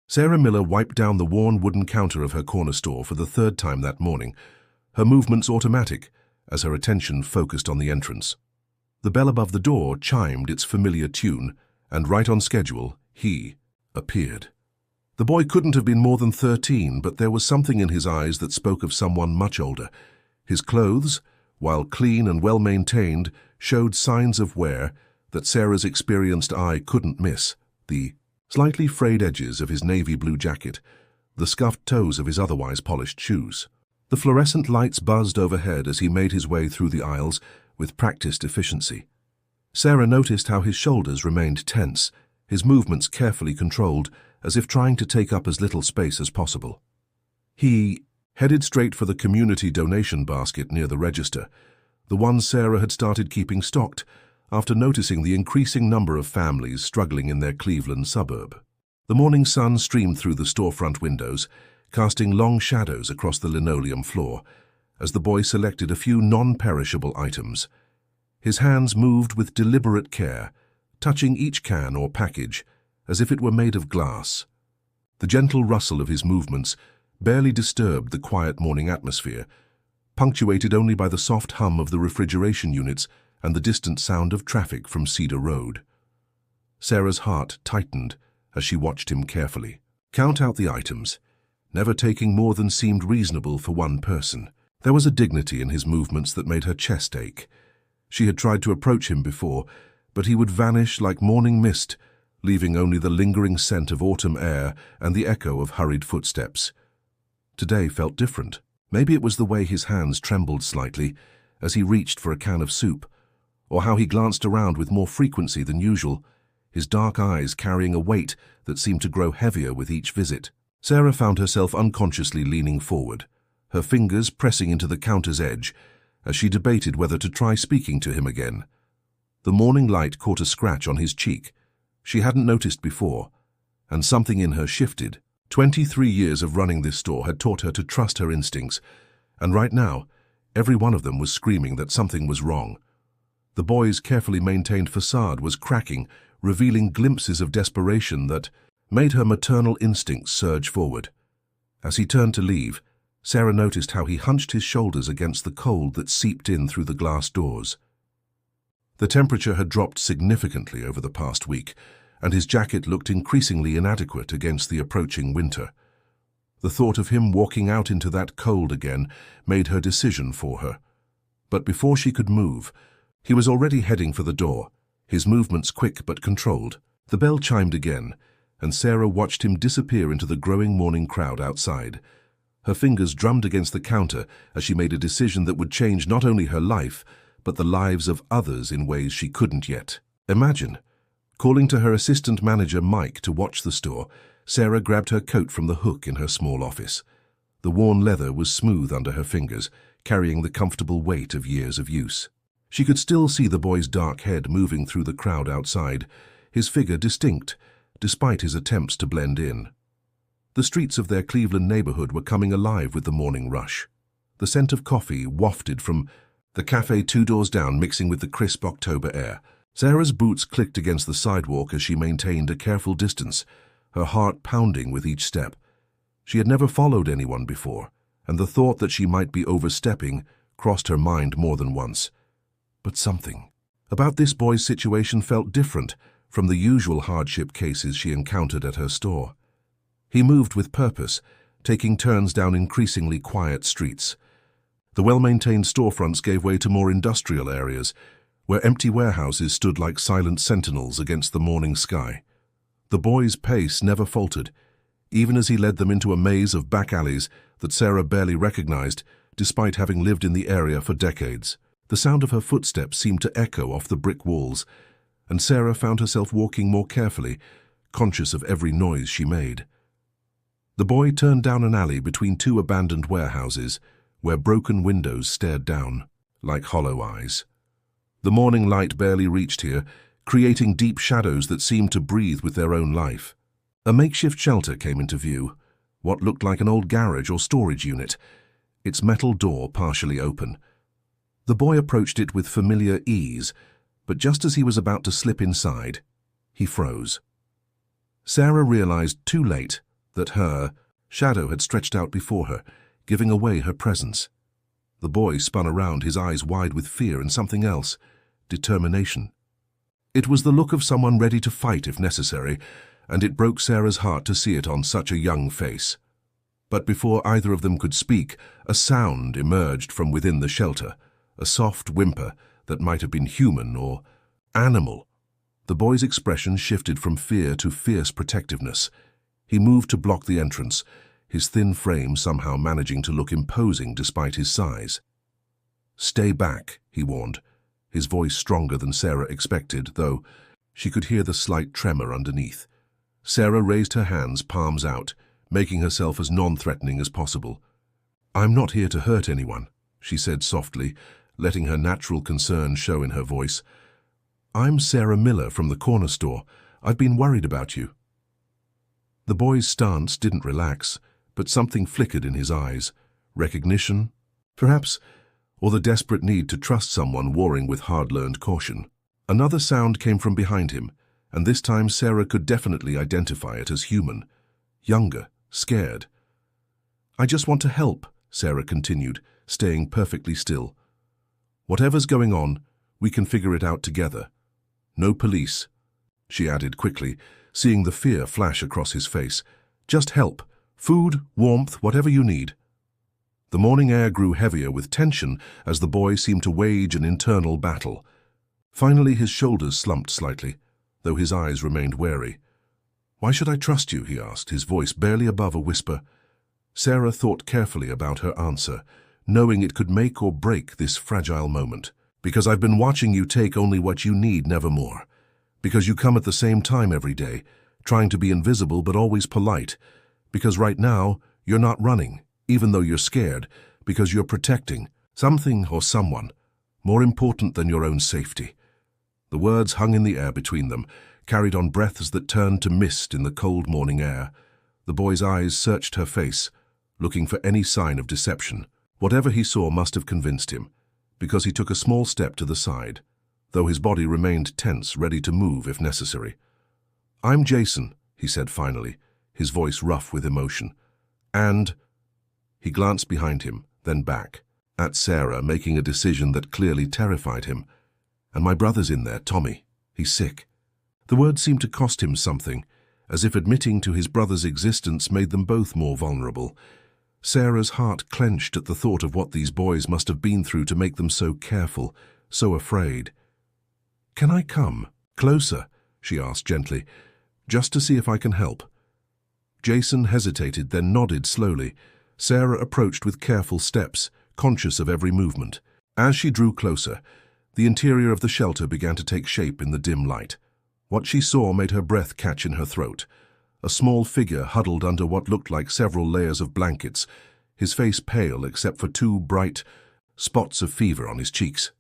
Sarah Miller wiped down the worn wooden counter of her corner store for the third time that morning, her movements automatic as her attention focused on the entrance. The bell above the door chimed its familiar tune, and right on schedule, he appeared. The boy couldn't have been more than 13, but there was something in his eyes that spoke of someone much older. His clothes, while clean and well-maintained, showed signs of wear that Sarah's experienced eye couldn't miss. The slightly frayed edges of his navy blue jacket, the scuffed toes of his otherwise polished shoes. The fluorescent lights buzzed overhead as he made his way through the aisles with practiced efficiency. Sarah noticed how his shoulders remained tense, his movements carefully controlled, as if trying to take up as little space as possible. He headed straight for the community donation basket near the register, the one Sarah had started keeping stocked after noticing the increasing number of families struggling in their Cleveland suburb. The morning sun streamed through the storefront windows, casting long shadows across the linoleum floor, as the boy selected a few non-perishable items. His hands moved with deliberate care, touching each can or package as if it were made of glass. The gentle rustle of his movements barely disturbed the quiet morning atmosphere, punctuated only by the soft hum of the refrigeration units and the distant sound of traffic from Cedar Road. Sarah's heart tightened as she watched him carefully. Count out the items, never taking more than seemed reasonable for one person. There was a dignity in his movements that made her chest ache. She had tried to approach him before, but he would vanish like morning mist, leaving only the lingering scent of autumn air and the echo of hurried footsteps. Today felt different. Maybe it was the way his hands trembled slightly as he reached for a can of soup, or how he glanced around with more frequency than usual, his dark eyes carrying a weight that seemed to grow heavier with each visit. Sarah found herself unconsciously leaning forward, her fingers pressing into the counter's edge as she debated whether to try speaking to him again. The morning light caught a scratch on his cheek she hadn't noticed before, and something in her shifted. 23 years of running this store had taught her to trust her instincts, and right now, every one of them was screaming that something was wrong. The boy's carefully maintained facade was cracking, revealing glimpses of desperation that made her maternal instincts surge forward. As he turned to leave, Sarah noticed how he hunched his shoulders against the cold that seeped in through the glass doors. The temperature had dropped significantly over the past week, and his jacket looked increasingly inadequate against the approaching winter. The thought of him walking out into that cold again made her decision for her. But before she could move, he was already heading for the door, his movements quick but controlled. The bell chimed again, and Sarah watched him disappear into the growing morning crowd outside. Her fingers drummed against the counter as she made a decision that would change not only her life, but the lives of others in ways she couldn't yet imagine. Calling to her assistant manager Mike to watch the store, Sarah grabbed her coat from the hook in her small office. The worn leather was smooth under her fingers, carrying the comfortable weight of years of use. She could still see the boy's dark head moving through the crowd outside, his figure distinct, despite his attempts to blend in. The streets of their Cleveland neighborhood were coming alive with the morning rush. The scent of coffee wafted from the cafe 2 doors down, mixing with the crisp October air. Sarah's boots clicked against the sidewalk as she maintained a careful distance, her heart pounding with each step. She had never followed anyone before, and the thought that she might be overstepping crossed her mind more than once. But something about this boy's situation felt different from the usual hardship cases she encountered at her store. He moved with purpose, taking turns down increasingly quiet streets. The well-maintained storefronts gave way to more industrial areas, where empty warehouses stood like silent sentinels against the morning sky. The boy's pace never faltered, even as he led them into a maze of back alleys that Sarah barely recognized, despite having lived in the area for decades. The sound of her footsteps seemed to echo off the brick walls, and Sarah found herself walking more carefully, conscious of every noise she made. The boy turned down an alley between 2 abandoned warehouses, where broken windows stared down, like hollow eyes. The morning light barely reached here, creating deep shadows that seemed to breathe with their own life. A makeshift shelter came into view, what looked like an old garage or storage unit, its metal door partially open. The boy approached it with familiar ease, but just as he was about to slip inside, he froze. Sarah realized too late that her shadow had stretched out before her, giving away her presence. The boy spun around, his eyes wide with fear and something else, determination. It was the look of someone ready to fight if necessary, and it broke Sarah's heart to see it on such a young face. But before either of them could speak, a sound emerged from within the shelter, a soft whimper that might have been human or animal. The boy's expression shifted from fear to fierce protectiveness. He moved to block the entrance, his thin frame somehow managing to look imposing despite his size. "Stay back," he warned, his voice stronger than Sarah expected, though she could hear the slight tremor underneath. Sarah raised her hands, palms out, making herself as non-threatening as possible. "I'm not here to hurt anyone," she said softly, letting her natural concern show in her voice. "I'm Sarah Miller from the corner store. I've been worried about you." The boy's stance didn't relax, but something flickered in his eyes. Recognition, perhaps, or the desperate need to trust someone warring with hard-learned caution. Another sound came from behind him, and this time Sarah could definitely identify it as human. Younger, scared. "I just want to help," Sarah continued, staying perfectly still. "Whatever's going on, we can figure it out together. No police," she added quickly, seeing the fear flash across his face. "Just help. Food, warmth, whatever you need." The morning air grew heavier with tension as the boy seemed to wage an internal battle. Finally, his shoulders slumped slightly, though his eyes remained wary. "Why should I trust you?" he asked, his voice barely above a whisper. Sarah thought carefully about her answer, knowing it could make or break this fragile moment. "Because I've been watching you take only what you need, never more. Because you come at the same time every day, trying to be invisible but always polite. Because right now, you're not running, even though you're scared, because you're protecting something or someone, more important than your own safety." The words hung in the air between them, carried on breaths that turned to mist in the cold morning air. The boy's eyes searched her face, looking for any sign of deception. Whatever he saw must have convinced him, because he took a small step to the side, though his body remained tense, ready to move if necessary. "I'm Jason," he said finally, his voice rough with emotion. "And—" He glanced behind him, then back, at Sarah, making a decision that clearly terrified him. "And my brother's in there, Tommy. He's sick." The word seemed to cost him something, as if admitting to his brother's existence made them both more vulnerable. Sarah's heart clenched at the thought of what these boys must have been through to make them so careful, so afraid. "Can I come closer?" she asked gently, "just to see if I can help." Jason hesitated, then nodded slowly. Sarah approached with careful steps, conscious of every movement. As she drew closer, the interior of the shelter began to take shape in the dim light. What she saw made her breath catch in her throat. A small figure huddled under what looked like several layers of blankets, his face pale except for two bright spots of fever on his cheeks.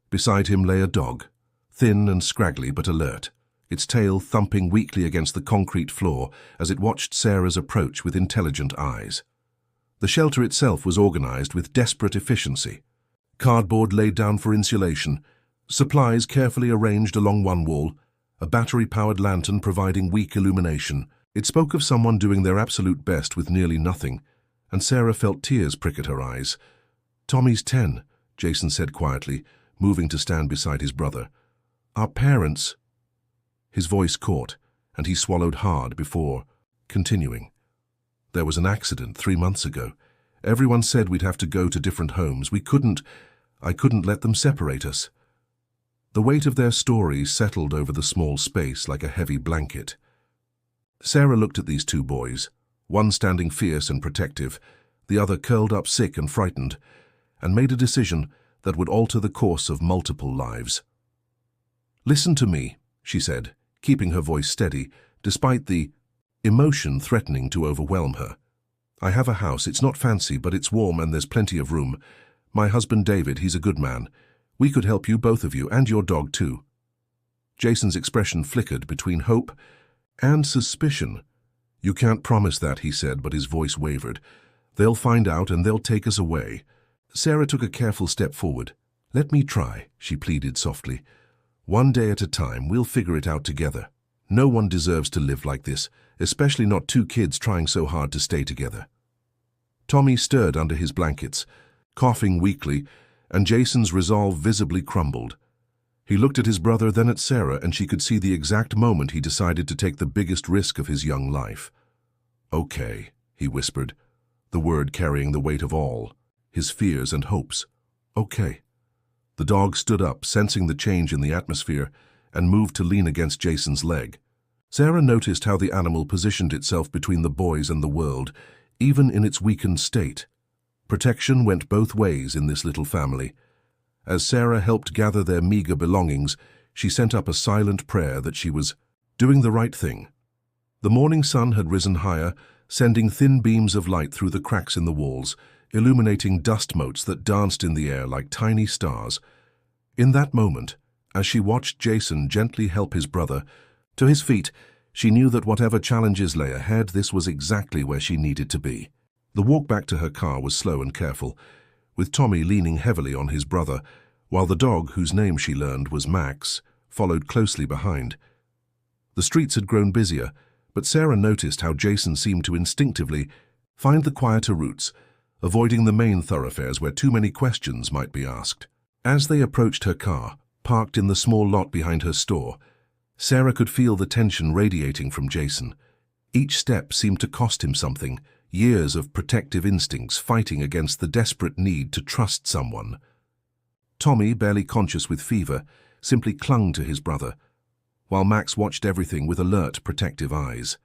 Beside him lay a dog, thin and scraggly but alert, its tail thumping weakly against the concrete floor as it watched Sarah's approach with intelligent eyes. The shelter itself was organized with desperate efficiency. Cardboard laid down for insulation, supplies carefully arranged along one wall, a battery-powered lantern providing weak illumination. It spoke of someone doing their absolute best with nearly nothing, and Sarah felt tears prick at her eyes. "Tommy's 10, Jason said quietly, moving to stand beside his brother. "Our parents—" His voice caught, and he swallowed hard before continuing. "There was an accident 3 months ago. Everyone said we'd have to go to different homes. I couldn't let them separate us." The weight of their story settled over the small space like a heavy blanket. Sarah looked at these two boys, one standing fierce and protective, the other curled up sick and frightened, and made a decision that would alter the course of multiple lives. "Listen to me," she said, keeping her voice steady, despite the emotion threatening to overwhelm her. "I have a house. It's not fancy, but it's warm and there's plenty of room. My husband David, he's a good man. We could help you, both of you, and your dog too." Jason's expression flickered between hope and suspicion. "You can't promise that," he said, but his voice wavered. "They'll find out and they'll take us away." Sarah took a careful step forward. "Let me try," she pleaded softly. "One day at a time, we'll figure it out together. No one deserves to live like this, especially not two kids trying so hard to stay together. Tommy stirred under his blankets, coughing weakly, and Jason's resolve visibly crumbled. He looked at his brother, then at Sarah, and she could see the exact moment he decided to take the biggest risk of his young life. "Okay," he whispered, the word carrying the weight of all, his fears and hopes. "Okay." The dog stood up, sensing the change in the atmosphere, and moved to lean against Jason's leg. Sarah noticed how the animal positioned itself between the boys and the world, even in its weakened state. Protection went both ways in this little family. As Sarah helped gather their meager belongings, she sent up a silent prayer that she was doing the right thing. The morning sun had risen higher, sending thin beams of light through the cracks in the walls, illuminating dust motes that danced in the air like tiny stars. In that moment, as she watched Jason gently help his brother to his feet, she knew that whatever challenges lay ahead, this was exactly where she needed to be. The walk back to her car was slow and careful, with Tommy leaning heavily on his brother, while the dog, whose name she learned was Max, followed closely behind. The streets had grown busier, but Sarah noticed how Jason seemed to instinctively find the quieter routes, avoiding the main thoroughfares where too many questions might be asked. As they approached her car, parked in the small lot behind her store, Sarah could feel the tension radiating from Jason. Each step seemed to cost him something, years of protective instincts fighting against the desperate need to trust someone. Tommy, barely conscious with fever, simply clung to his brother, while Max watched everything with alert, protective eyes.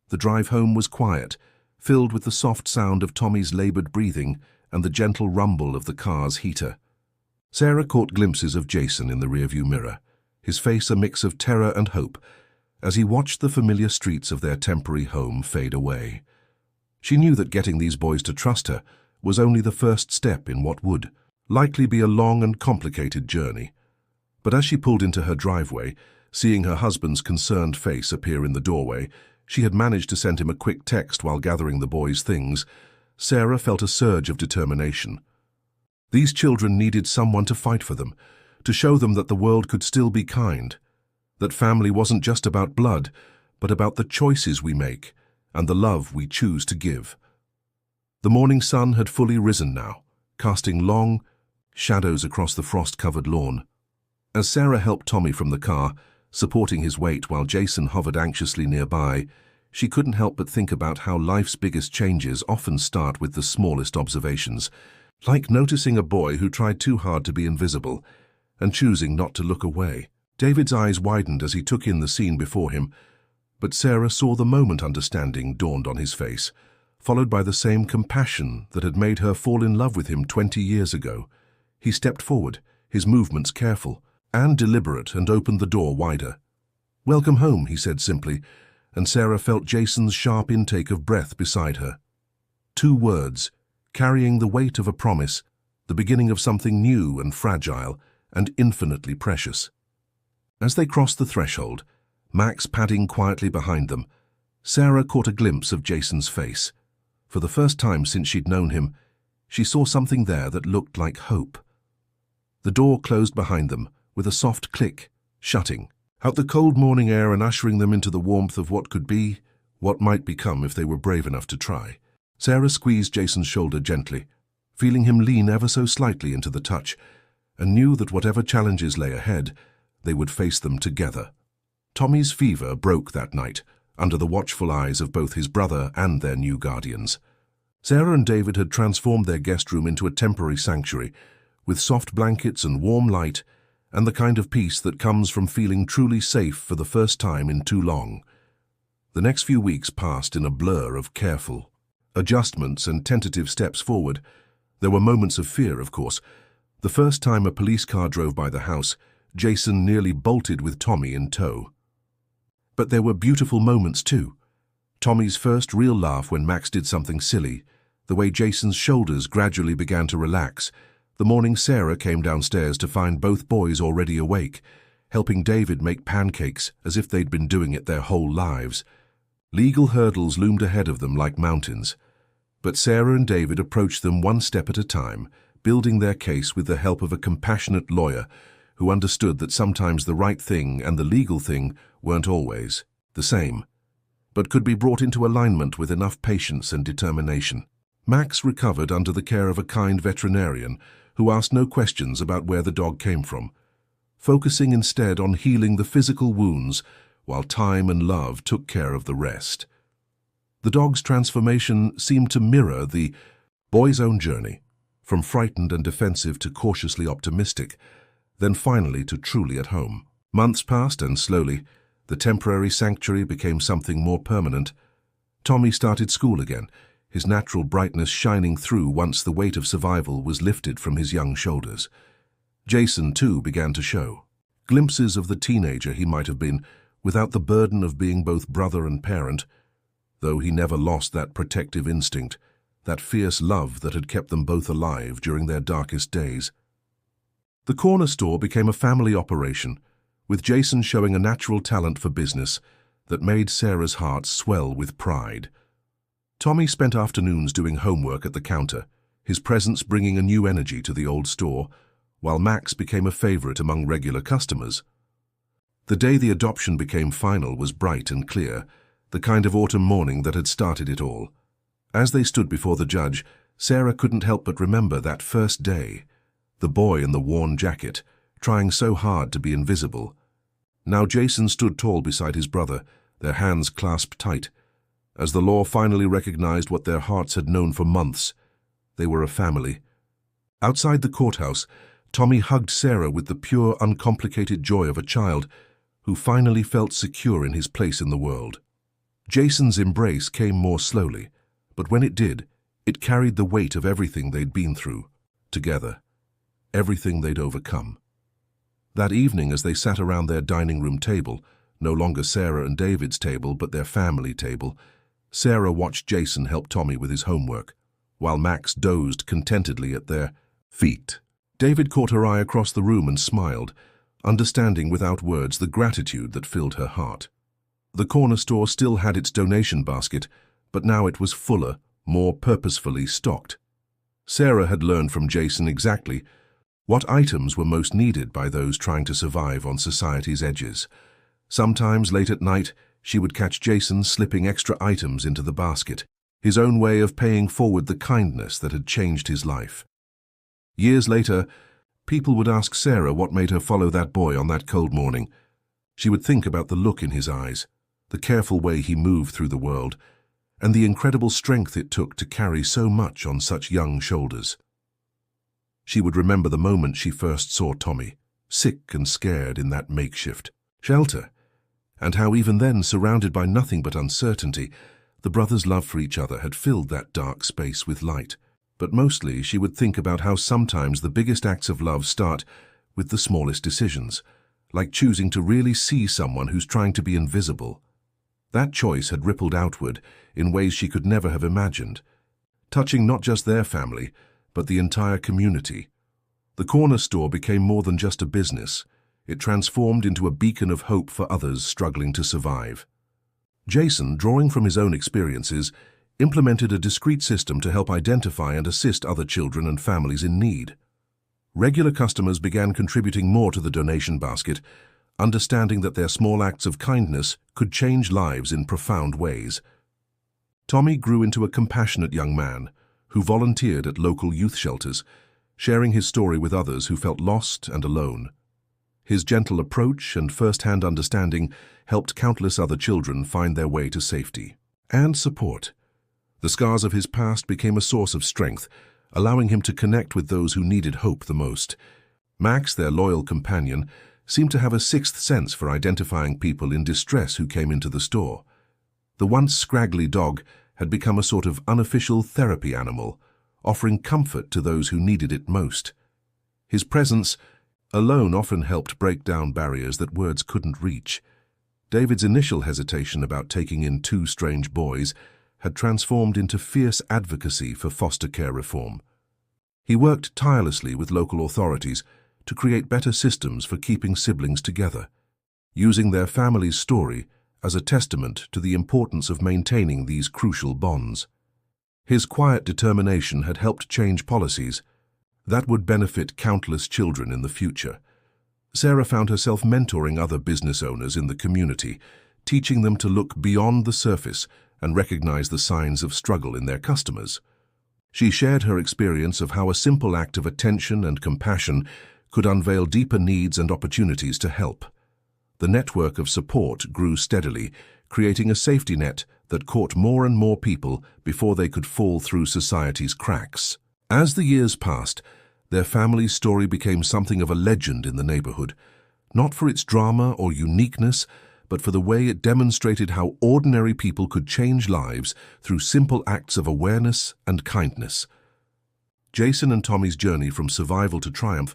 The drive home was quiet, filled with the soft sound of Tommy's labored breathing and the gentle rumble of the car's heater. Sarah caught glimpses of Jason in the rearview mirror, his face a mix of terror and hope, as he watched the familiar streets of their temporary home fade away. She knew that getting these boys to trust her was only the first step in what would likely be a long and complicated journey. But as she pulled into her driveway, seeing her husband's concerned face appear in the doorway, she had managed to send him a quick text while gathering the boys' things. Sarah felt a surge of determination. These children needed someone to fight for them, to show them that the world could still be kind, that family wasn't just about blood, but about the choices we make and the love we choose to give. The morning sun had fully risen now, casting long shadows across the frost-covered lawn. As Sarah helped Tommy from the car, supporting his weight while Jason hovered anxiously nearby, she couldn't help but think about how life's biggest changes often start with the smallest observations, like noticing a boy who tried too hard to be invisible and choosing not to look away. David's eyes widened as he took in the scene before him, but Sarah saw the moment understanding dawned on his face, followed by the same compassion that had made her fall in love with him 20 years ago. He stepped forward, his movements careful and deliberate, and opened the door wider. "Welcome home," he said simply, and Sarah felt Jason's sharp intake of breath beside her. 2 words, carrying the weight of a promise, the beginning of something new and fragile and infinitely precious. As they crossed the threshold, Max padding quietly behind them, Sarah caught a glimpse of Jason's face. For the first time since she'd known him, she saw something there that looked like hope. The door closed behind them, with a soft click, shutting out the cold morning air and ushering them into the warmth of what could be, what might become if they were brave enough to try. Sarah squeezed Jason's shoulder gently, feeling him lean ever so slightly into the touch, and knew that whatever challenges lay ahead, they would face them together. Tommy's fever broke that night, under the watchful eyes of both his brother and their new guardians. Sarah and David had transformed their guest room into a temporary sanctuary, with soft blankets and warm light, and the kind of peace that comes from feeling truly safe for the first time in too long. The next few weeks passed in a blur of careful adjustments and tentative steps forward. There were moments of fear, of course. The first time a police car drove by the house, Jason nearly bolted with Tommy in tow. But there were beautiful moments too. Tommy's first real laugh when Max did something silly, the way Jason's shoulders gradually began to relax, the morning Sarah came downstairs to find both boys already awake, helping David make pancakes as if they'd been doing it their whole lives. Legal hurdles loomed ahead of them like mountains, but Sarah and David approached them one step at a time, building their case with the help of a compassionate lawyer who understood that sometimes the right thing and the legal thing weren't always the same, but could be brought into alignment with enough patience and determination. Max recovered under the care of a kind veterinarian who asked no questions about where the dog came from, focusing instead on healing the physical wounds while time and love took care of the rest. The dog's transformation seemed to mirror the boy's own journey, from frightened and defensive to cautiously optimistic, then finally to truly at home. Months passed and slowly, the temporary sanctuary became something more permanent. Tommy started school again, his natural brightness shining through once the weight of survival was lifted from his young shoulders. Jason, too, began to show. Glimpses of the teenager he might have been, without the burden of being both brother and parent, though he never lost that protective instinct, that fierce love that had kept them both alive during their darkest days. The corner store became a family operation, with Jason showing a natural talent for business that made Sarah's heart swell with pride. Tommy spent afternoons doing homework at the counter, his presence bringing a new energy to the old store, while Max became a favorite among regular customers. The day the adoption became final was bright and clear, the kind of autumn morning that had started it all. As they stood before the judge, Sarah couldn't help but remember that first day, the boy in the worn jacket, trying so hard to be invisible. Now Jason stood tall beside his brother, their hands clasped tight. As the law finally recognized what their hearts had known for months, they were a family. Outside the courthouse, Tommy hugged Sarah with the pure, uncomplicated joy of a child who finally felt secure in his place in the world. Jason's embrace came more slowly, but when it did, it carried the weight of everything they'd been through, together, everything they'd overcome. That evening, as they sat around their dining room table, no longer Sarah and David's table, but their family table, Sarah watched Jason help Tommy with his homework, while Max dozed contentedly at their feet. David caught her eye across the room and smiled, understanding without words the gratitude that filled her heart. The corner store still had its donation basket, but now it was fuller, more purposefully stocked. Sarah had learned from Jason exactly what items were most needed by those trying to survive on society's edges. Sometimes late at night, she would catch Jason slipping extra items into the basket, his own way of paying forward the kindness that had changed his life. Years later, people would ask Sarah what made her follow that boy on that cold morning. She would think about the look in his eyes, the careful way he moved through the world, and the incredible strength it took to carry so much on such young shoulders. She would remember the moment she first saw Tommy, sick and scared in that makeshift shelter, and how even then, surrounded by nothing but uncertainty, the brothers' love for each other had filled that dark space with light. But mostly she would think about how sometimes the biggest acts of love start with the smallest decisions, like choosing to really see someone who's trying to be invisible. That choice had rippled outward in ways she could never have imagined, touching not just their family, but the entire community. The corner store became more than just a business. It transformed into a beacon of hope for others struggling to survive. Jason, drawing from his own experiences, implemented a discreet system to help identify and assist other children and families in need. Regular customers began contributing more to the donation basket, understanding that their small acts of kindness could change lives in profound ways. Tommy grew into a compassionate young man who volunteered at local youth shelters, sharing his story with others who felt lost and alone. His gentle approach and first-hand understanding helped countless other children find their way to safety and support. The scars of his past became a source of strength, allowing him to connect with those who needed hope the most. Max, their loyal companion, seemed to have a sixth sense for identifying people in distress who came into the store. The once scraggly dog had become a sort of unofficial therapy animal, offering comfort to those who needed it most. His presence alone often helped break down barriers that words couldn't reach. David's initial hesitation about taking in two strange boys had transformed into fierce advocacy for foster care reform. He worked tirelessly with local authorities to create better systems for keeping siblings together, using their family's story as a testament to the importance of maintaining these crucial bonds. His quiet determination had helped change policies that would benefit countless children in the future. Sarah found herself mentoring other business owners in the community, teaching them to look beyond the surface and recognize the signs of struggle in their customers. She shared her experience of how a simple act of attention and compassion could unveil deeper needs and opportunities to help. The network of support grew steadily, creating a safety net that caught more and more people before they could fall through society's cracks. As the years passed, their family's story became something of a legend in the neighborhood, not for its drama or uniqueness, but for the way it demonstrated how ordinary people could change lives through simple acts of awareness and kindness. Jason and Tommy's journey from survival to triumph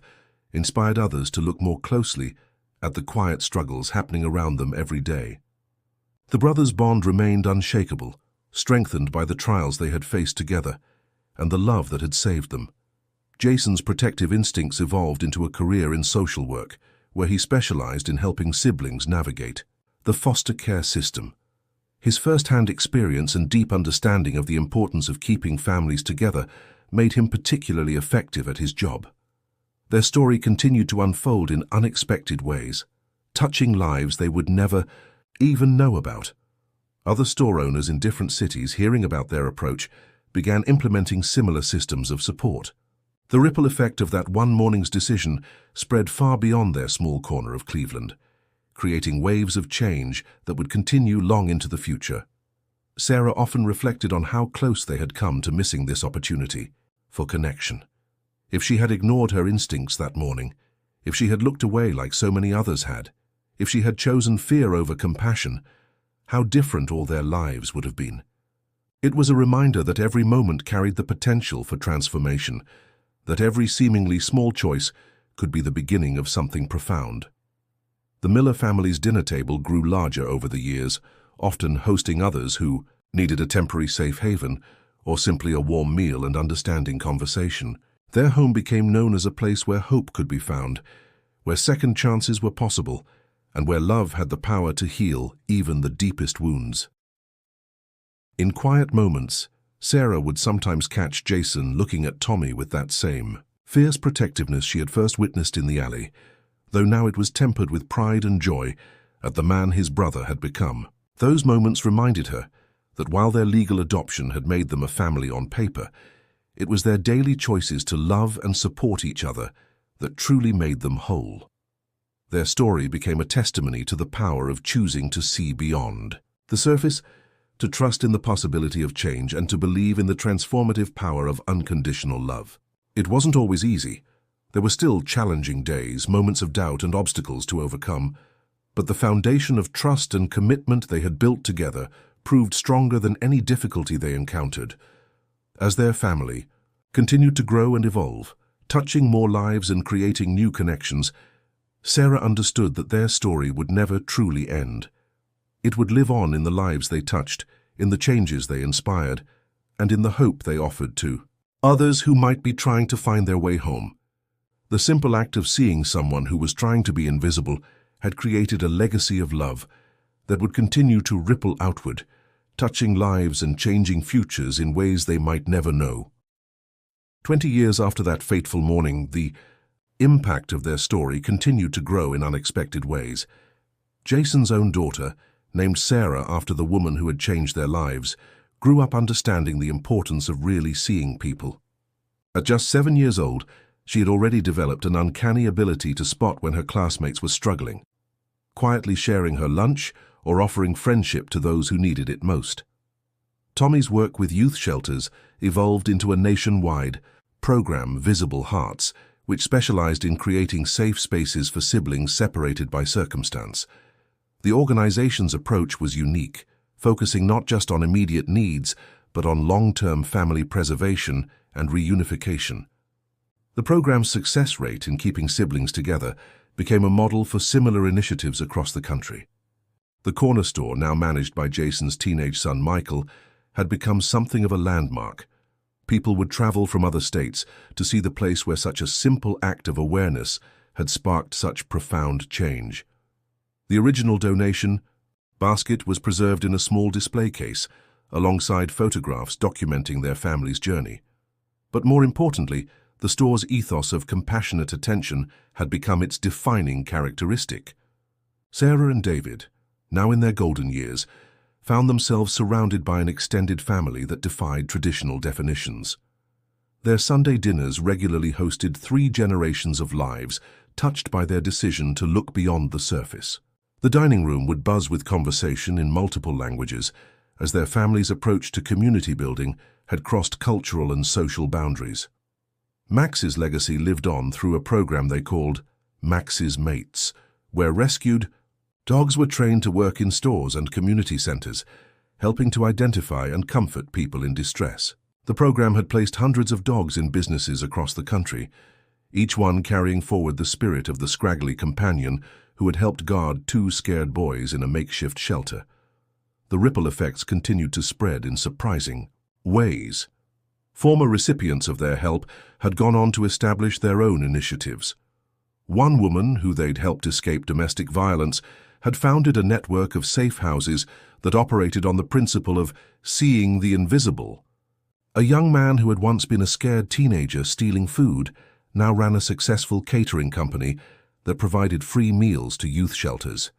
inspired others to look more closely at the quiet struggles happening around them every day. The brothers' bond remained unshakable, strengthened by the trials they had faced together and the love that had saved them. Jason's protective instincts evolved into a career in social work, where he specialized in helping siblings navigate the foster care system. His first-hand experience and deep understanding of the importance of keeping families together made him particularly effective at his job. Their story continued to unfold in unexpected ways, touching lives they would never even know about. Other store owners in different cities, hearing about their approach, began implementing similar systems of support. The ripple effect of that one morning's decision spread far beyond their small corner of Cleveland, creating waves of change that would continue long into the future. Sarah often reflected on how close they had come to missing this opportunity for connection. If she had ignored her instincts that morning, if she had looked away like so many others had, if she had chosen fear over compassion, how different all their lives would have been. It was a reminder that every moment carried the potential for transformation, that every seemingly small choice could be the beginning of something profound. The Miller family's dinner table grew larger over the years, often hosting others who needed a temporary safe haven or simply a warm meal and understanding conversation. Their home became known as a place where hope could be found, where second chances were possible, and where love had the power to heal even the deepest wounds. In quiet moments, Sarah would sometimes catch Jason looking at Tommy with that same fierce protectiveness she had first witnessed in the alley, though now it was tempered with pride and joy at the man his brother had become. Those moments reminded her that while their legal adoption had made them a family on paper, it was their daily choices to love and support each other that truly made them whole. Their story became a testimony to the power of choosing to see beyond the surface, to trust in the possibility of change, and to believe in the transformative power of unconditional love. It wasn't always easy. There were still challenging days, moments of doubt and obstacles to overcome, but the foundation of trust and commitment they had built together proved stronger than any difficulty they encountered. As their family continued to grow and evolve, touching more lives and creating new connections, Sarah understood that their story would never truly end. It would live on in the lives they touched, in the changes they inspired, and in the hope they offered to others who might be trying to find their way home. The simple act of seeing someone who was trying to be invisible had created a legacy of love that would continue to ripple outward, touching lives and changing futures in ways they might never know. 20 years after that fateful morning, the impact of their story continued to grow in unexpected ways. Jason's own daughter, named Sarah after the woman who had changed their lives, grew up understanding the importance of really seeing people. At just 7 years old, she had already developed an uncanny ability to spot when her classmates were struggling, quietly sharing her lunch or offering friendship to those who needed it most. Tommy's work with youth shelters evolved into a nationwide program, Visible Hearts, which specialized in creating safe spaces for siblings separated by circumstance. The organization's approach was unique, focusing not just on immediate needs, but on long-term family preservation and reunification. The program's success rate in keeping siblings together became a model for similar initiatives across the country. The corner store, now managed by Jason's teenage son Michael, had become something of a landmark. People would travel from other states to see the place where such a simple act of awareness had sparked such profound change. The original donation basket was preserved in a small display case, alongside photographs documenting their family's journey. But more importantly, the store's ethos of compassionate attention had become its defining characteristic. Sarah and David, now in their golden years, found themselves surrounded by an extended family that defied traditional definitions. Their Sunday dinners regularly hosted 3 generations of lives touched by their decision to look beyond the surface. The dining room would buzz with conversation in multiple languages, as their family's approach to community building had crossed cultural and social boundaries. Max's legacy lived on through a program they called Max's Mates, where rescued dogs were trained to work in stores and community centers, helping to identify and comfort people in distress. The program had placed hundreds of dogs in businesses across the country, each one carrying forward the spirit of the scraggly companion who had helped guard 2 scared boys in a makeshift shelter. The ripple effects continued to spread in surprising ways. Former recipients of their help had gone on to establish their own initiatives. One woman, who they'd helped escape domestic violence, had founded a network of safe houses that operated on the principle of seeing the invisible. A young man who had once been a scared teenager stealing food now ran a successful catering company that provided free meals to youth shelters.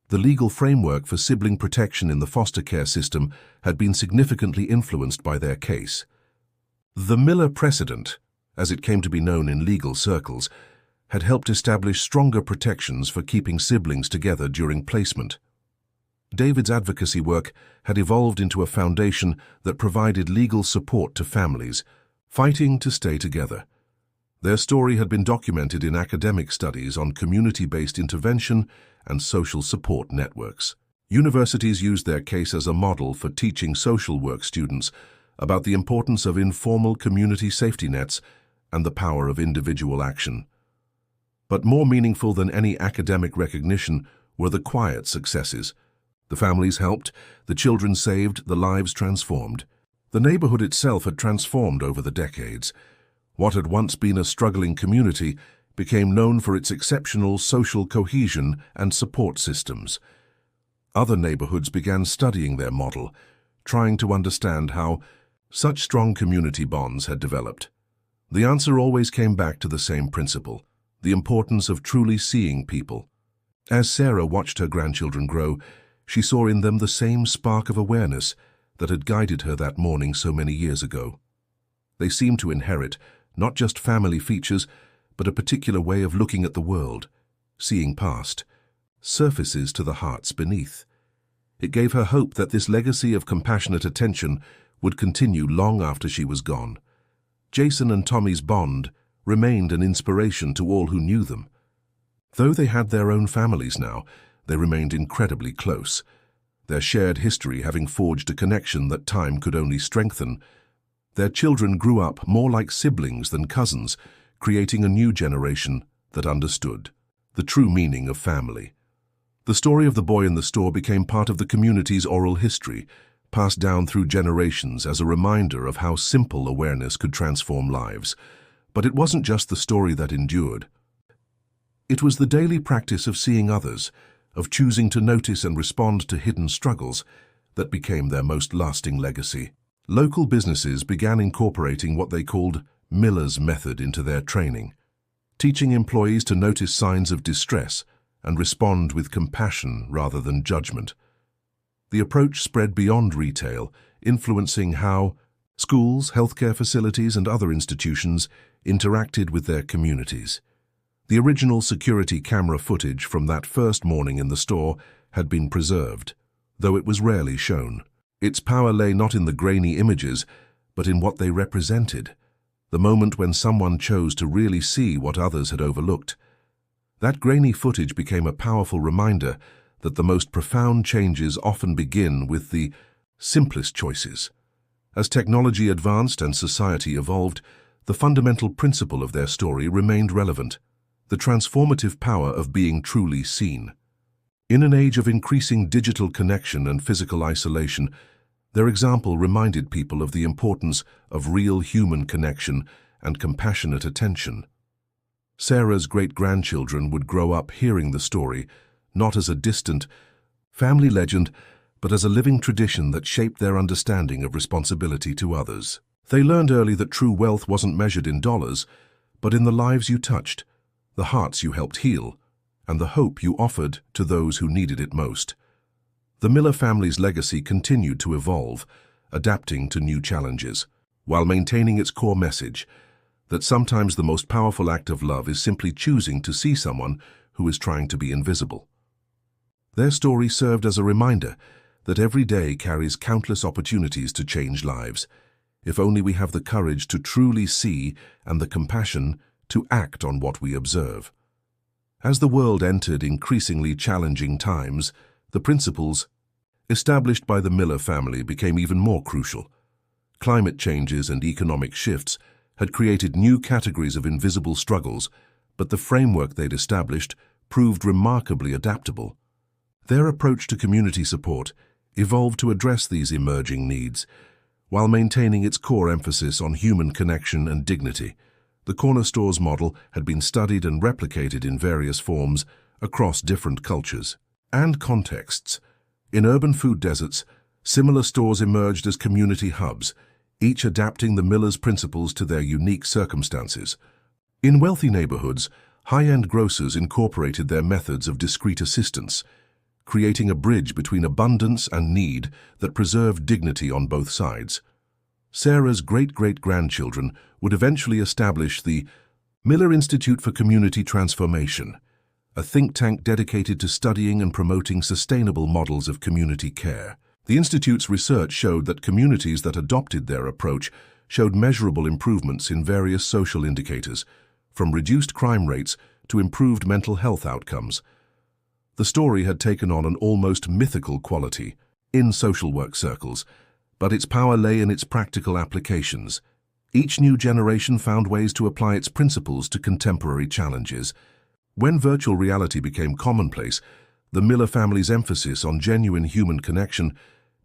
The legal framework for sibling protection in the foster care system had been significantly influenced by their case. The Miller precedent, as it came to be known in legal circles, had helped establish stronger protections for keeping siblings together during placement. David's advocacy work had evolved into a foundation that provided legal support to families, fighting to stay together. Their story had been documented in academic studies on community-based intervention and social support networks. Universities used their case as a model for teaching social work students about the importance of informal community safety nets and the power of individual action. But more meaningful than any academic recognition were the quiet successes. The families helped, the children saved, the lives transformed. The neighborhood itself had transformed over the decades. What had once been a struggling community became known for its exceptional social cohesion and support systems. Other neighborhoods began studying their model, trying to understand how such strong community bonds had developed. The answer always came back to the same principle: the importance of truly seeing people. As Sarah watched her grandchildren grow, she saw in them the same spark of awareness that had guided her that morning so many years ago. They seemed to inherit not just family features, but a particular way of looking at the world, seeing past surfaces to the hearts beneath. It gave her hope that this legacy of compassionate attention would continue long after she was gone. Jason and Tommy's bond remained an inspiration to all who knew them. Though they had their own families now, they remained incredibly close, their shared history having forged a connection that time could only strengthen. Their children grew up more like siblings than cousins, creating a new generation that understood the true meaning of family. The story of the boy in the store became part of the community's oral history, passed down through generations as a reminder of how simple awareness could transform lives. But it wasn't just the story that endured. It was the daily practice of seeing others, of choosing to notice and respond to hidden struggles, that became their most lasting legacy. Local businesses began incorporating what they called Miller's method into their training, teaching employees to notice signs of distress and respond with compassion rather than judgment. The approach spread beyond retail, influencing how schools, healthcare facilities, and other institutions interacted with their communities. The original security camera footage from that first morning in the store had been preserved, though it was rarely shown. Its power lay not in the grainy images, but in what they represented, the moment when someone chose to really see what others had overlooked. That grainy footage became a powerful reminder that the most profound changes often begin with the simplest choices. As technology advanced and society evolved, the fundamental principle of their story remained relevant: the transformative power of being truly seen. In an age of increasing digital connection and physical isolation, their example reminded people of the importance of real human connection and compassionate attention. Sarah's great-grandchildren would grow up hearing the story, not as a distant family legend, but as a living tradition that shaped their understanding of responsibility to others. They learned early that true wealth wasn't measured in dollars, but in the lives you touched, the hearts you helped heal, and the hope you offered to those who needed it most. The Miller family's legacy continued to evolve, adapting to new challenges, while maintaining its core message that sometimes the most powerful act of love is simply choosing to see someone who is trying to be invisible. Their story served as a reminder that every day carries countless opportunities to change lives, if only we have the courage to truly see and the compassion to act on what we observe. As the world entered increasingly challenging times, the principles established by the Miller family became even more crucial. Climate changes and economic shifts had created new categories of invisible struggles, but the framework they'd established proved remarkably adaptable. Their approach to community support evolved to address these emerging needs, while maintaining its core emphasis on human connection and dignity. The corner store's model had been studied and replicated in various forms across different cultures and contexts. In urban food deserts, similar stores emerged as community hubs, each adapting the Miller's principles to their unique circumstances. In wealthy neighborhoods, high-end grocers incorporated their methods of discreet assistance, creating a bridge between abundance and need that preserved dignity on both sides. Sarah's great-great-grandchildren would eventually establish the Miller Institute for Community Transformation, a think tank dedicated to studying and promoting sustainable models of community care. The Institute's research showed that communities that adopted their approach showed measurable improvements in various social indicators, from reduced crime rates to improved mental health outcomes. The story had taken on an almost mythical quality in social work circles, but its power lay in its practical applications. Each new generation found ways to apply its principles to contemporary challenges. When virtual reality became commonplace, the Miller family's emphasis on genuine human connection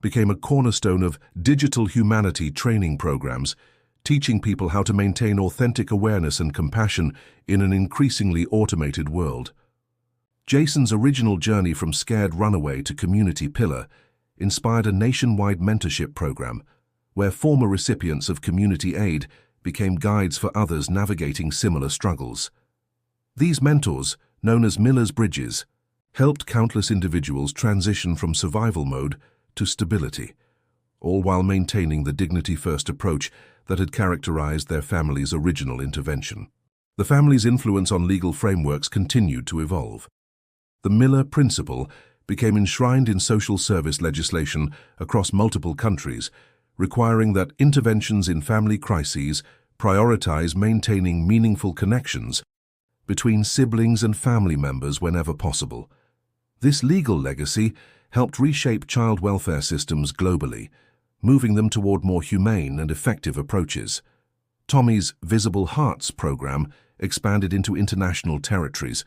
became a cornerstone of digital humanity training programs, teaching people how to maintain authentic awareness and compassion in an increasingly automated world. Jason's original journey from scared runaway to community pillar inspired a nationwide mentorship program where former recipients of community aid became guides for others navigating similar struggles. These mentors, known as Miller's Bridges, helped countless individuals transition from survival mode to stability, all while maintaining the dignity-first approach that had characterized their family's original intervention. The family's influence on legal frameworks continued to evolve. The Miller Principle became enshrined in social service legislation across multiple countries, requiring that interventions in family crises prioritize maintaining meaningful connections between siblings and family members whenever possible. This legal legacy helped reshape child welfare systems globally, moving them toward more humane and effective approaches. Tommy's Visible Hearts program expanded into international territories,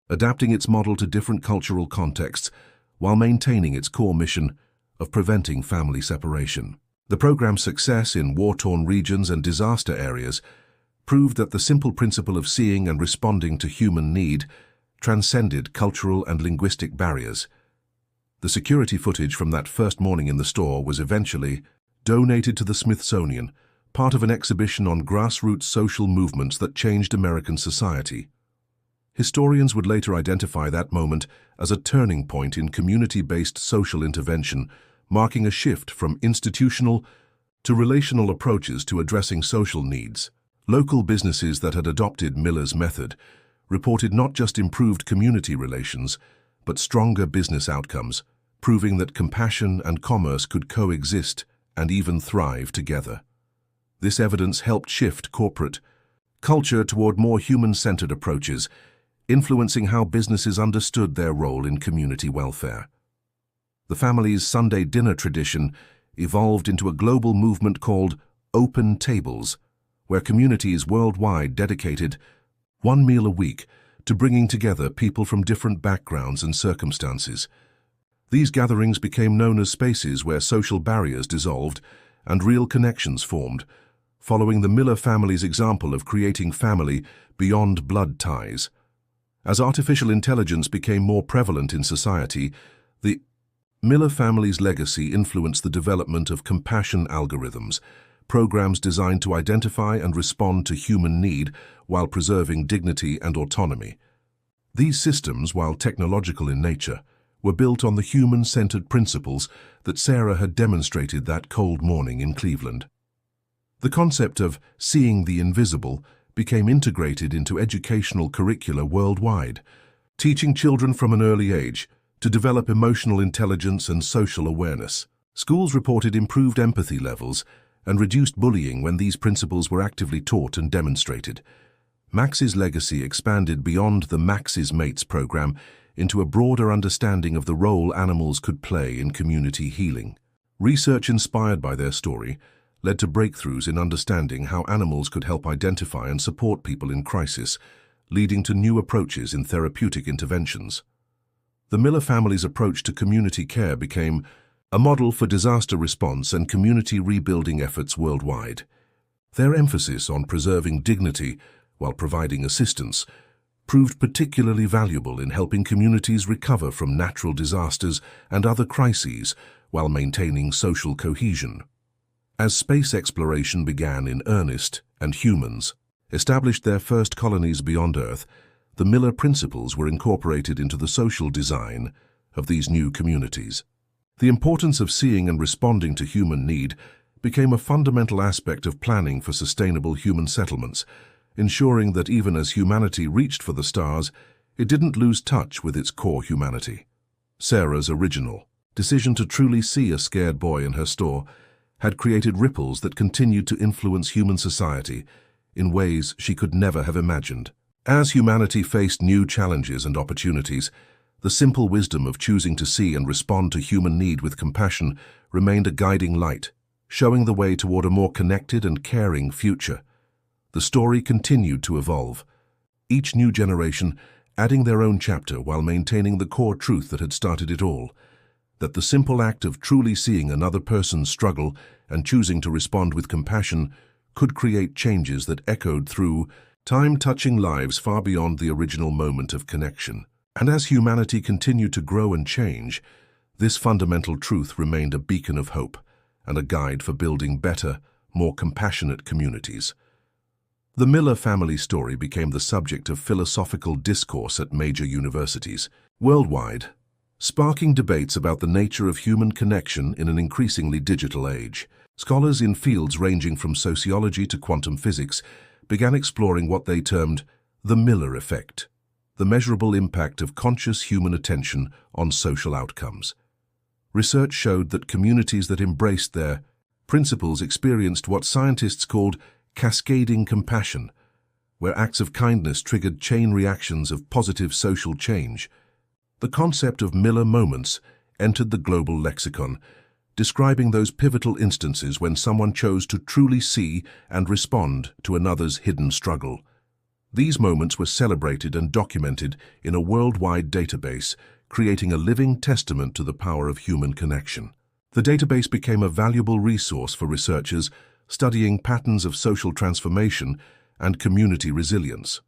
adapting its model to different cultural contexts while maintaining its core mission of preventing family separation. The program's success in war-torn regions and disaster areas proved that the simple principle of seeing and responding to human need transcended cultural and linguistic barriers. The security footage from that first morning in the store was eventually donated to the Smithsonian, part of an exhibition on grassroots social movements that changed American society. Historians would later identify that moment as a turning point in community-based social intervention, marking a shift from institutional to relational approaches to addressing social needs. Local businesses that had adopted Miller's method reported not just improved community relations, but stronger business outcomes, proving that compassion and commerce could coexist and even thrive together. This evidence helped shift corporate culture toward more human-centered approaches, influencing how businesses understood their role in community welfare. The family's Sunday dinner tradition evolved into a global movement called Open Tables, where communities worldwide dedicated one meal a week to bringing together people from different backgrounds and circumstances. These gatherings became known as spaces where social barriers dissolved and real connections formed, following the Miller family's example of creating family beyond blood ties. As artificial intelligence became more prevalent in society, the Miller family's legacy influenced the development of compassion algorithms, programs designed to identify and respond to human need while preserving dignity and autonomy. These systems, while technological in nature, were built on the human-centered principles that Sarah had demonstrated that cold morning in Cleveland. The concept of seeing the invisible became integrated into educational curricula worldwide, teaching children from an early age to develop emotional intelligence and social awareness. Schools reported improved empathy levels and reduced bullying when these principles were actively taught and demonstrated. Max's legacy expanded beyond the Max's Mates program into a broader understanding of the role animals could play in community healing. Research inspired by their story led to breakthroughs in understanding how animals could help identify and support people in crisis, leading to new approaches in therapeutic interventions. The Miller family's approach to community care became a model for disaster response and community rebuilding efforts worldwide. Their emphasis on preserving dignity while providing assistance proved particularly valuable in helping communities recover from natural disasters and other crises while maintaining social cohesion. As space exploration began in earnest and humans established their first colonies beyond Earth, the Miller principles were incorporated into the social design of these new communities. The importance of seeing and responding to human need became a fundamental aspect of planning for sustainable human settlements, ensuring that even as humanity reached for the stars, it didn't lose touch with its core humanity. Sarah's original decision to truly see a scared boy in her store had created ripples that continued to influence human society in ways she could never have imagined. As humanity faced new challenges and opportunities, the simple wisdom of choosing to see and respond to human need with compassion remained a guiding light, showing the way toward a more connected and caring future. The story continued to evolve, each new generation adding their own chapter while maintaining the core truth that had started it all, that the simple act of truly seeing another person's struggle and choosing to respond with compassion could create changes that echoed through time, touching lives far beyond the original moment of connection. And as humanity continued to grow and change, this fundamental truth remained a beacon of hope and a guide for building better, more compassionate communities. The Miller family story became the subject of philosophical discourse at major universities worldwide, sparking debates about the nature of human connection in an increasingly digital age. Scholars in fields ranging from sociology to quantum physics began exploring what they termed the Miller effect, the measurable impact of conscious human attention on social outcomes. Research showed that communities that embraced their principles experienced what scientists called cascading compassion, where acts of kindness triggered chain reactions of positive social change. The concept of Miller moments entered the global lexicon, describing those pivotal instances when someone chose to truly see and respond to another's hidden struggle. These moments were celebrated and documented in a worldwide database, creating a living testament to the power of human connection. The database became a valuable resource for researchers studying patterns of social transformation and community resilience.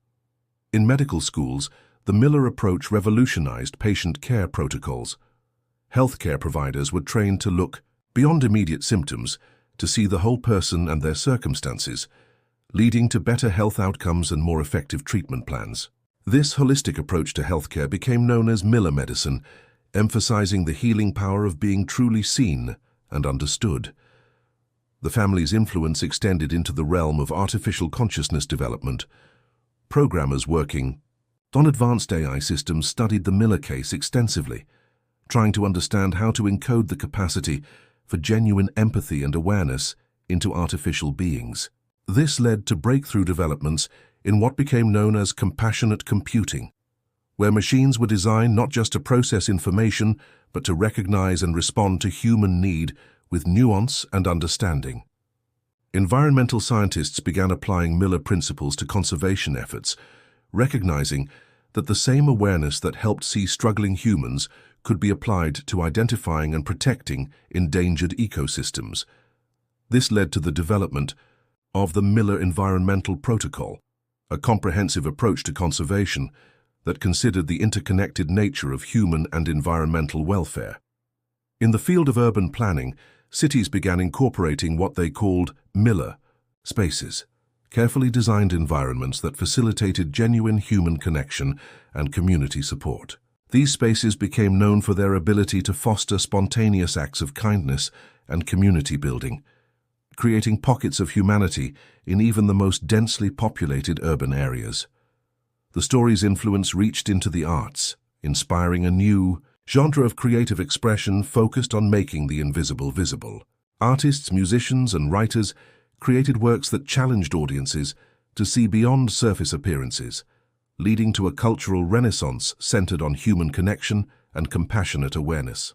In medical schools, the Miller approach revolutionized patient care protocols. Healthcare providers were trained to look beyond immediate symptoms to see the whole person and their circumstances, leading to better health outcomes and more effective treatment plans. This holistic approach to healthcare became known as Miller medicine, emphasizing the healing power of being truly seen and understood. The family's influence extended into the realm of artificial consciousness development. Programmers working on advanced AI systems studied the Miller case extensively, trying to understand how to encode the capacity for genuine empathy and awareness into artificial beings. This led to breakthrough developments in what became known as compassionate computing, where machines were designed not just to process information, but to recognize and respond to human need with nuance and understanding. Environmental scientists began applying Miller principles to conservation efforts, recognizing that the same awareness that helped see struggling humans could be applied to identifying and protecting endangered ecosystems. This led to the development of the Miller Environmental Protocol, a comprehensive approach to conservation that considered the interconnected nature of human and environmental welfare. In the field of urban planning, cities began incorporating what they called Miller spaces, carefully designed environments that facilitated genuine human connection and community support. These spaces became known for their ability to foster spontaneous acts of kindness and community building, creating pockets of humanity in even the most densely populated urban areas. The story's influence reached into the arts, inspiring a new genre of creative expression focused on making the invisible visible. Artists, musicians, and writers created works that challenged audiences to see beyond surface appearances, leading to a cultural renaissance centered on human connection and compassionate awareness.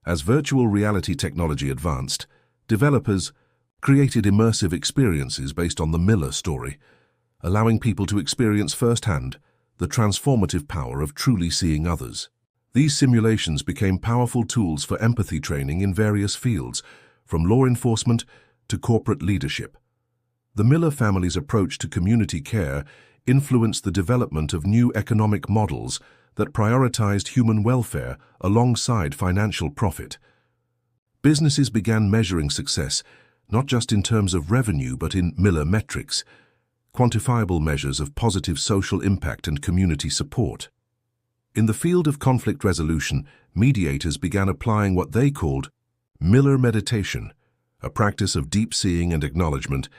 As virtual reality technology advanced, developers created immersive experiences based on the Miller story, allowing people to experience firsthand the transformative power of truly seeing others. These simulations became powerful tools for empathy training in various fields, from law enforcement to corporate leadership. The Miller family's approach to community care influenced the development of new economic models that prioritized human welfare alongside financial profit. Businesses began measuring success not just in terms of revenue but in Miller metrics, quantifiable measures of positive social impact and community support. In the field of conflict resolution, mediators began applying what they called Miller meditation, a practice of deep seeing and acknowledgement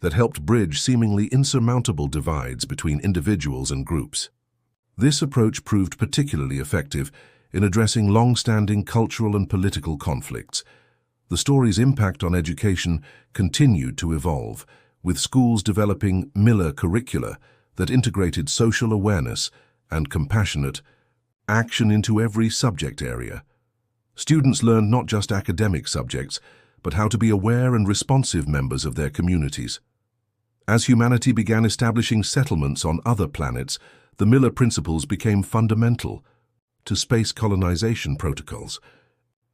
that helped bridge seemingly insurmountable divides between individuals and groups. This approach proved particularly effective in addressing long-standing cultural and political conflicts. The story's impact on education continued to evolve, with schools developing Miller curricula that integrated social awareness and compassionate action into every subject area. Students learned not just academic subjects, but how to be aware and responsive members of their communities. As humanity began establishing settlements on other planets, the Miller principles became fundamental to space colonization protocols.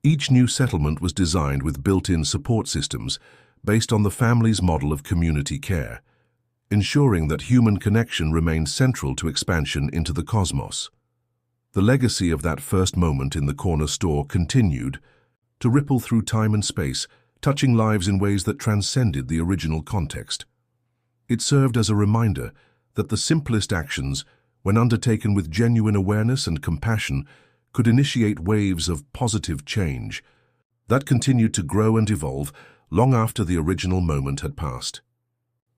Each new settlement was designed with built-in support systems based on the family's model of community care, ensuring that human connection remained central to expansion into the cosmos. The legacy of that first moment in the corner store continued to ripple through time and space, touching lives in ways that transcended the original context. It served as a reminder that the simplest actions, when undertaken with genuine awareness and compassion, could initiate waves of positive change that continued to grow and evolve long after the original moment had passed.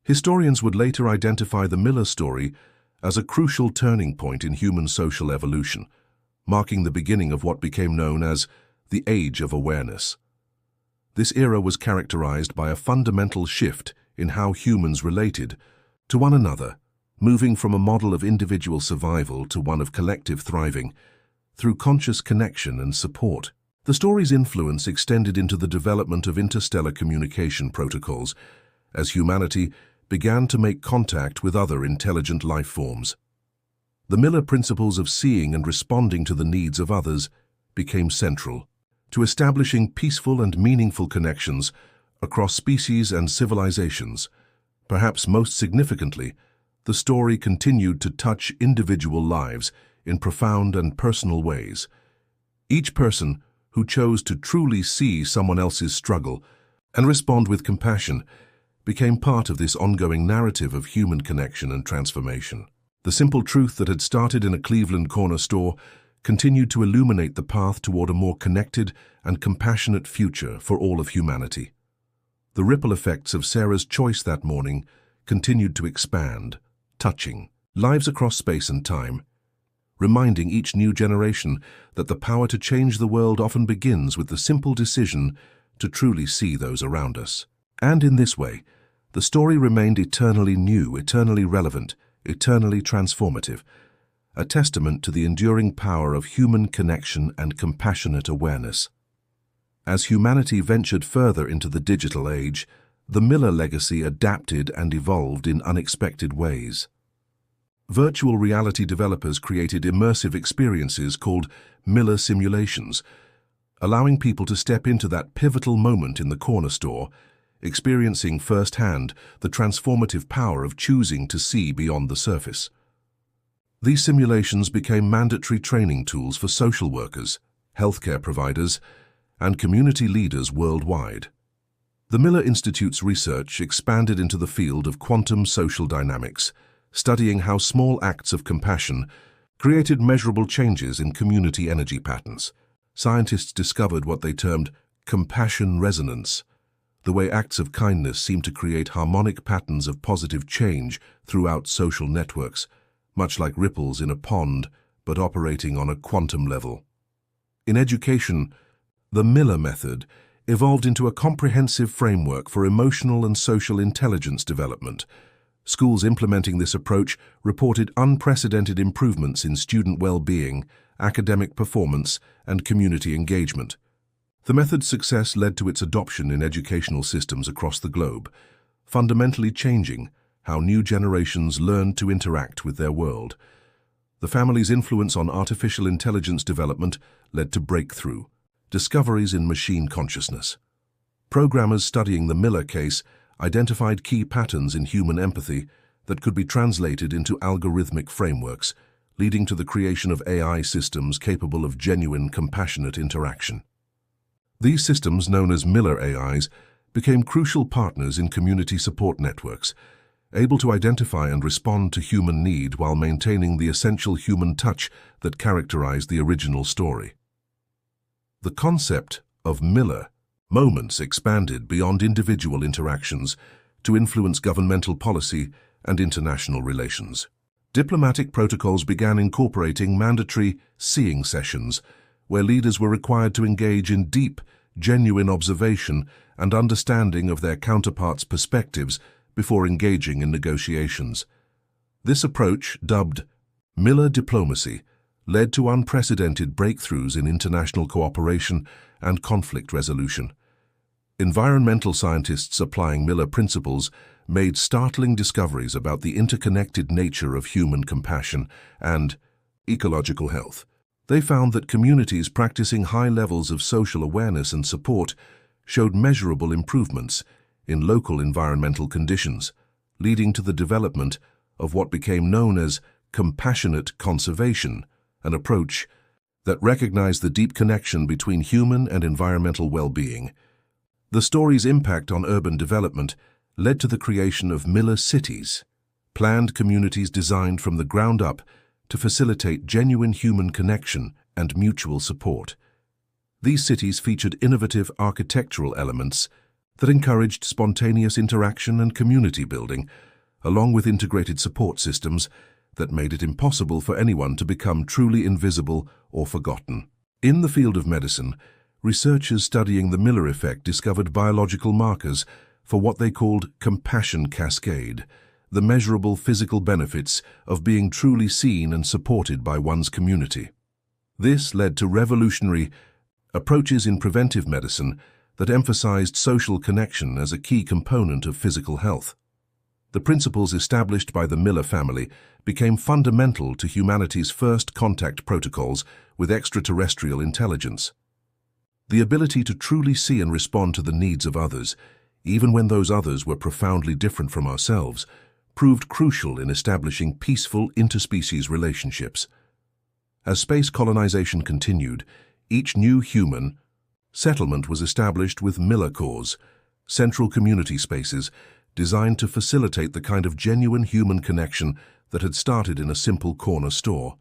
Historians would later identify the Miller story as a crucial turning point in human social evolution, marking the beginning of what became known as the Age of Awareness. This era was characterized by a fundamental shift in how humans related to one another, moving from a model of individual survival to one of collective thriving through conscious connection and support. The story's influence extended into the development of interstellar communication protocols as humanity began to make contact with other intelligent life forms. The Miller principles of seeing and responding to the needs of others became central to establishing peaceful and meaningful connections across species and civilizations. Perhaps most significantly, the story continued to touch individual lives in profound and personal ways. Each person who chose to truly see someone else's struggle and respond with compassion became part of this ongoing narrative of human connection and transformation. The simple truth that had started in a Cleveland corner store continued to illuminate the path toward a more connected and compassionate future for all of humanity. The ripple effects of Sarah's choice that morning continued to expand, touching lives across space and time, reminding each new generation that the power to change the world often begins with the simple decision to truly see those around us. And in this way, the story remained eternally new, eternally relevant, eternally transformative, a testament to the enduring power of human connection and compassionate awareness. As humanity ventured further into the digital age, the Miller legacy adapted and evolved in unexpected ways. Virtual reality developers created immersive experiences called Miller simulations, allowing people to step into that pivotal moment in the corner store, experiencing firsthand the transformative power of choosing to see beyond the surface. These simulations became mandatory training tools for social workers, healthcare providers, and community leaders worldwide. The Miller Institute's research expanded into the field of quantum social dynamics, studying how small acts of compassion created measurable changes in community energy patterns. Scientists discovered what they termed compassion resonance, the way acts of kindness seem to create harmonic patterns of positive change throughout social networks, much like ripples in a pond, but operating on a quantum level. In education, the Miller method evolved into a comprehensive framework for emotional and social intelligence development. Schools implementing this approach reported unprecedented improvements in student well-being, academic performance, and community engagement. The method's success led to its adoption in educational systems across the globe, fundamentally changing how new generations learn to interact with their world. The family's influence on artificial intelligence development led to breakthrough discoveries in machine consciousness. Programmers studying the Miller case identified key patterns in human empathy that could be translated into algorithmic frameworks, leading to the creation of AI systems capable of genuine, compassionate interaction. These systems, known as Miller AIs, became crucial partners in community support networks, able to identify and respond to human need while maintaining the essential human touch that characterized the original story. The concept of Miller moments expanded beyond individual interactions to influence governmental policy and international relations. Diplomatic protocols began incorporating mandatory seeing sessions, where leaders were required to engage in deep, genuine observation and understanding of their counterparts' perspectives before engaging in negotiations. This approach, dubbed Miller diplomacy, led to unprecedented breakthroughs in international cooperation and conflict resolution. Environmental scientists applying Miller principles made startling discoveries about the interconnected nature of human compassion and ecological health. They found that communities practicing high levels of social awareness and support showed measurable improvements in local environmental conditions, leading to the development of what became known as compassionate conservation, an approach that recognized the deep connection between human and environmental well-being. The story's impact on urban development led to the creation of Miller cities, planned communities designed from the ground up to facilitate genuine human connection and mutual support. These cities featured innovative architectural elements that encouraged spontaneous interaction and community building, along with integrated support systems that made it impossible for anyone to become truly invisible or forgotten. In the field of medicine, researchers studying the Miller effect discovered biological markers for what they called compassion cascade, the measurable physical benefits of being truly seen and supported by one's community. This led to revolutionary approaches in preventive medicine that emphasized social connection as a key component of physical health. The principles established by the Miller family became fundamental to humanity's first contact protocols with extraterrestrial intelligence. The ability to truly see and respond to the needs of others, even when those others were profoundly different from ourselves, proved crucial in establishing peaceful interspecies relationships. As space colonization continued, each new human settlement was established with Miller cores, central community spaces designed to facilitate the kind of genuine human connection that had started in a simple corner store.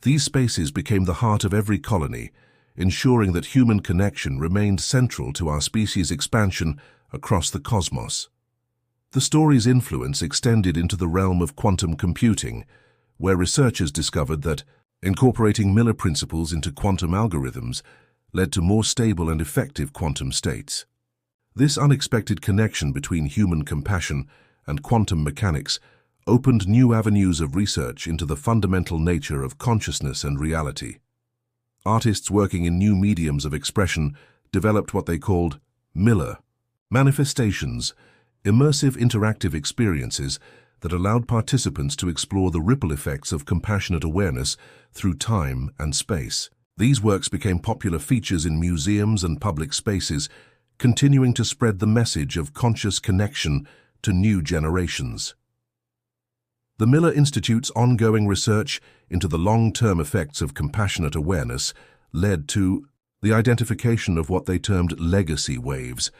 These spaces became the heart of every colony, ensuring that human connection remained central to our species' expansion across the cosmos. The story's influence extended into the realm of quantum computing, where researchers discovered that incorporating Miller principles into quantum algorithms led to more stable and effective quantum states. This unexpected connection between human compassion and quantum mechanics opened new avenues of research into the fundamental nature of consciousness and reality. Artists working in new mediums of expression developed what they called Miller manifestations, immersive interactive experiences that allowed participants to explore the ripple effects of compassionate awareness through time and space. These works became popular features in museums and public spaces, continuing to spread the message of conscious connection to new generations. The Miller Institute's ongoing research into the long-term effects of compassionate awareness led to The identification of what they termed legacy waves,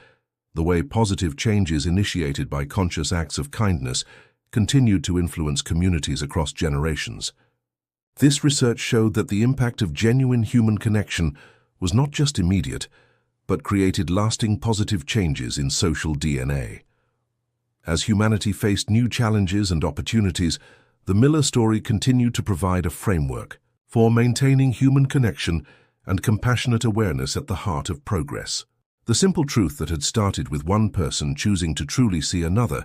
the way positive changes initiated by conscious acts of kindness continued to influence communities across generations. This research showed that the impact of genuine human connection was not just immediate, but created lasting positive changes in social DNA. As humanity faced new challenges and opportunities, the Miller story continued to provide a framework for maintaining human connection and compassionate awareness at the heart of progress. The simple truth that had started with one person choosing to truly see another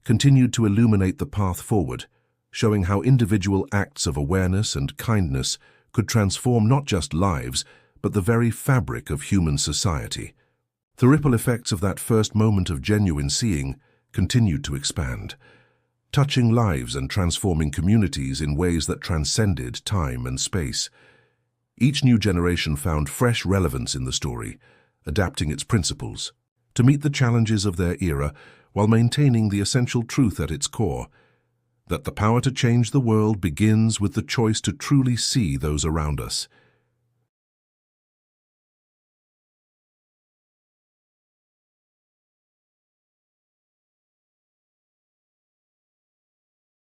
continued to illuminate the path forward, showing how individual acts of awareness and kindness could transform not just lives, but the very fabric of human society. The ripple effects of that first moment of genuine seeing continued to expand, touching lives and transforming communities in ways that transcended time and space. Each new generation found fresh relevance in the story, adapting its principles to meet the challenges of their era while maintaining the essential truth at its core, that the power to change the world begins with the choice to truly see those around us.